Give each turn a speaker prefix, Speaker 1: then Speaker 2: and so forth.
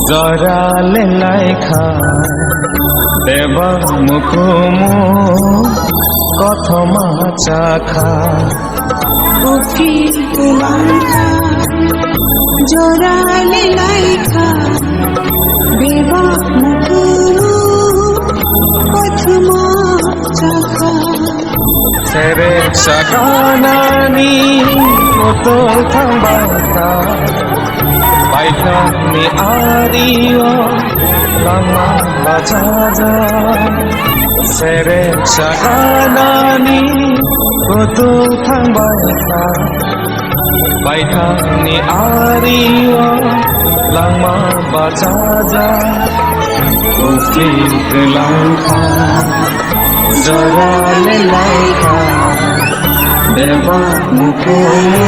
Speaker 1: জরালে লাইখা দেবা মুকুমু কথমা চাখা
Speaker 2: উফির কুমাখা জরালে লাইখা দেবা মুকুমু কথমা চাখা
Speaker 1: সেরে সাগানানি কতল থাম্বাতা বাইকা me Arroyo lama bacaja sere saganani kotu thang baita baita ni ariwa lama bacaja ufir langka zara le laika deba mukumu